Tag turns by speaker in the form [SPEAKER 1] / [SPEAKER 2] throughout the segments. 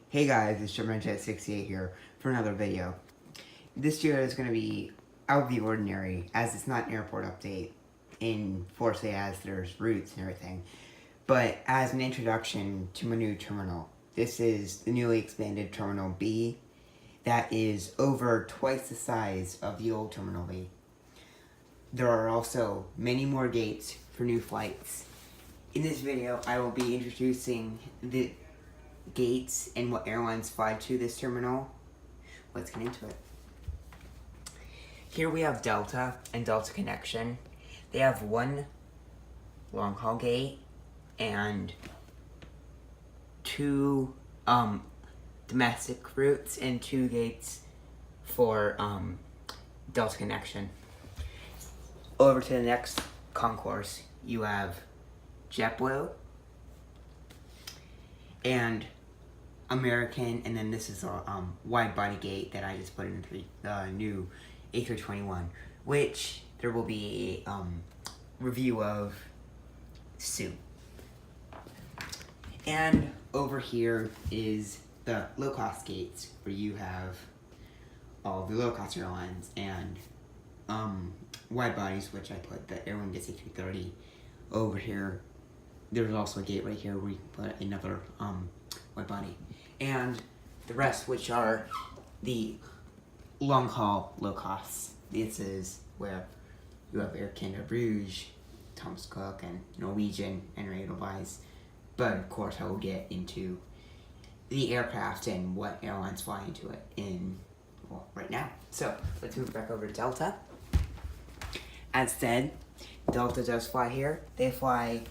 [SPEAKER 1] Hey guys, it's ShermanJet68 here for another video. This video is going to be out of the ordinary, as it's not an airport update in Force as there's routes and everything, but as an introduction to my new terminal. This is the newly expanded Terminal B that is over twice the size of the old Terminal B. There are also many more gates for new flights. In this video, I will be introducing the gates and what airlines fly to this terminal. Let's get into it. Here we have Delta and Delta Connection. They have one long haul gate and two domestic routes and two gates for Delta Connection. Over to the next concourse, you have JetBlue and American, and then this is a wide body gate that I just put into the new A321, which there will be a review of soon. And over here is the low-cost gates, where you have all the low-cost airlines and wide bodies, which I put the Air Lingus A330 over here. There's also a gate right here where you can put another wide body. And the rest, which are the long haul low costs. This is where you have Air Canada Rouge, Thomas Cook, and Norwegian, and Edelweiss. But of course, I will get into the aircraft and what airlines fly into it right now. So let's move back over to Delta. As said, Delta does fly here. They fly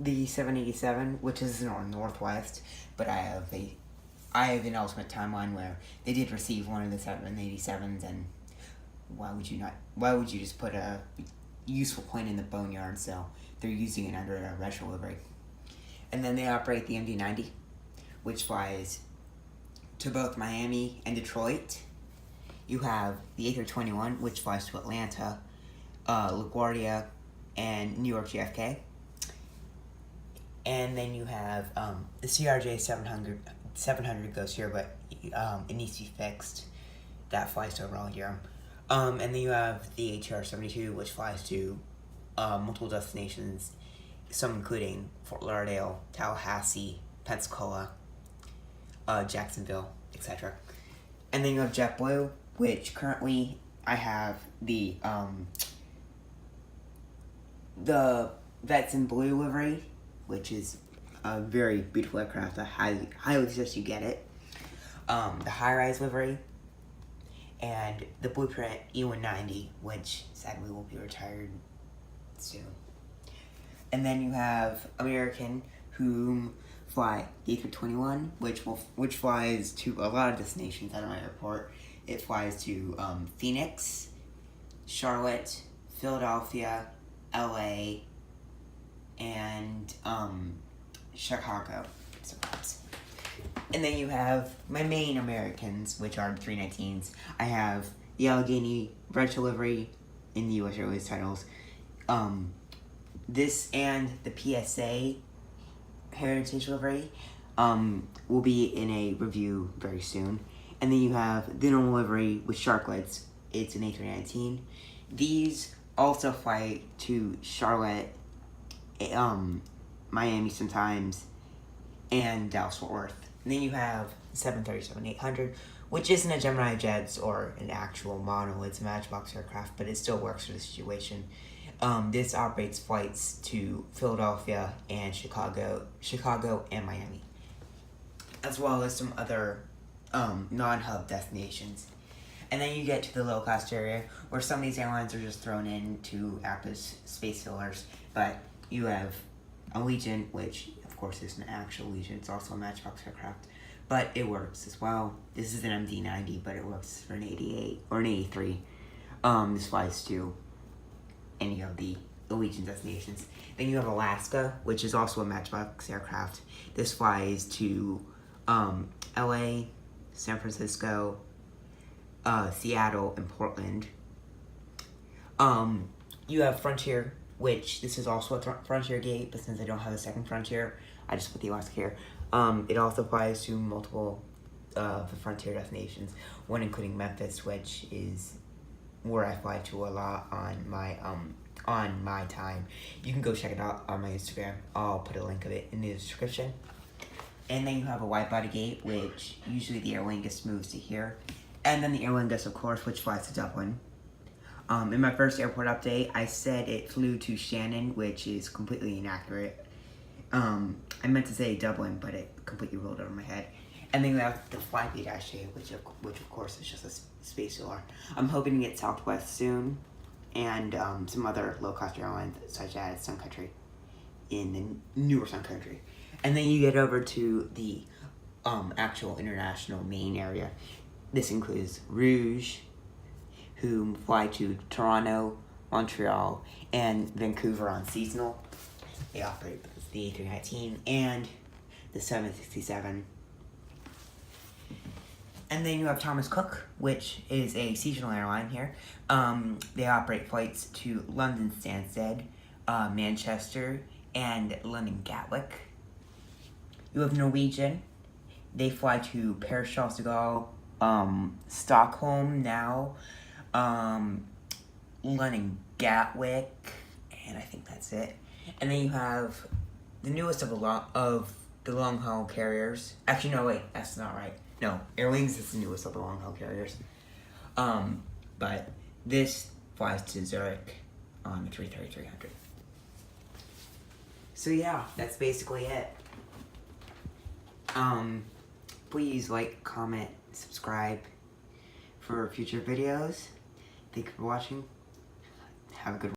[SPEAKER 1] the 787, which is in our Northwest, but I have an ultimate timeline where they did receive one of the 787s, and why would you just put a useful plane in the boneyard? So they're using it under a retro livery. And then they operate the MD-90, which flies to both Miami and Detroit. You have the A321, which flies to Atlanta, LaGuardia, and New York JFK. And then you have the CRJ 700 goes here, but it needs to be fixed. That flies to Raleigh, Durham. And then you have the ATR 72, which flies to multiple destinations, some including Fort Lauderdale, Tallahassee, Pensacola, Jacksonville, etc. And then you have JetBlue, which currently I have the Vets in Blue livery, which is a very beautiful aircraft. I highly suggest you get it. The high-rise livery, and the Blueprint E190, which sadly will be retired soon. And then you have American, whom fly the A321, which flies to a lot of destinations out of my airport. It flies to Phoenix, Charlotte, Philadelphia, LA, and Chicago, sometimes. And then you have my main Americans, which are 319s. I have the Allegheny retro livery in the US Airways titles. This and the PSA heritage livery will be in a review very soon. And then you have the normal livery with sharklets. It's an A319. These also fly to Charlotte, Miami sometimes, and Dallas-Fort Worth. And then you have the 737-800, which isn't a Gemini Jets or an actual model. It's a Matchbox aircraft, but it still works for the situation. This operates flights to Philadelphia and Chicago and Miami, as well as some other non-hub destinations. And then you get to the low-cost area, where some of these airlines are just thrown in to act as space fillers. But you have Allegiant, which of course isn't an actual Allegiant, it's also a Matchbox aircraft, but it works as well. This is an MD-90, but it works for an 88 or an 83. This flies to any of the Allegiant destinations. Then you have Alaska, which is also a Matchbox aircraft. This flies to LA, San Francisco, Seattle, and Portland. You have Frontier, which this is also a Frontier gate, but since I don't have a second Frontier, I just put the Alaska here. It also flies to multiple of the frontier destinations, one including Memphis, which is where I fly to a lot on my time. You can go check it out on my Instagram. I'll put a link of it in the description. And then you have a wide body gate, which usually the Aer Lingus moves to here. And then the Aer Lingus, of course, which flies to Dublin. In my first airport update, I said it flew to Shannon, which is completely inaccurate. I meant to say Dublin, but it completely rolled over my head. And then we have the Flybe-A, which of course is just a space airline. I'm hoping to get Southwest soon, and some other low-cost airlines such as Sun Country, in the newer Sun Country. And then you get over to the actual international main area. This includes Rouge, who fly to Toronto, Montreal, and Vancouver on seasonal. They operate the A319 and the 767. And then you have Thomas Cook, which is a seasonal airline here. They operate flights to London Stansted, Manchester, and London Gatwick. You have Norwegian. They fly to Paris Charles de Gaulle, Stockholm now, London Gatwick, and I think that's it. And then you have the newest of the long haul carriers. Actually, no, wait, that's not right. No, Aer Lingus is the newest of the long haul carriers. But this flies to Zurich on the 330-300. So yeah, that's basically it. Please like, comment, subscribe for future videos. Thank you for watching. Have a good one.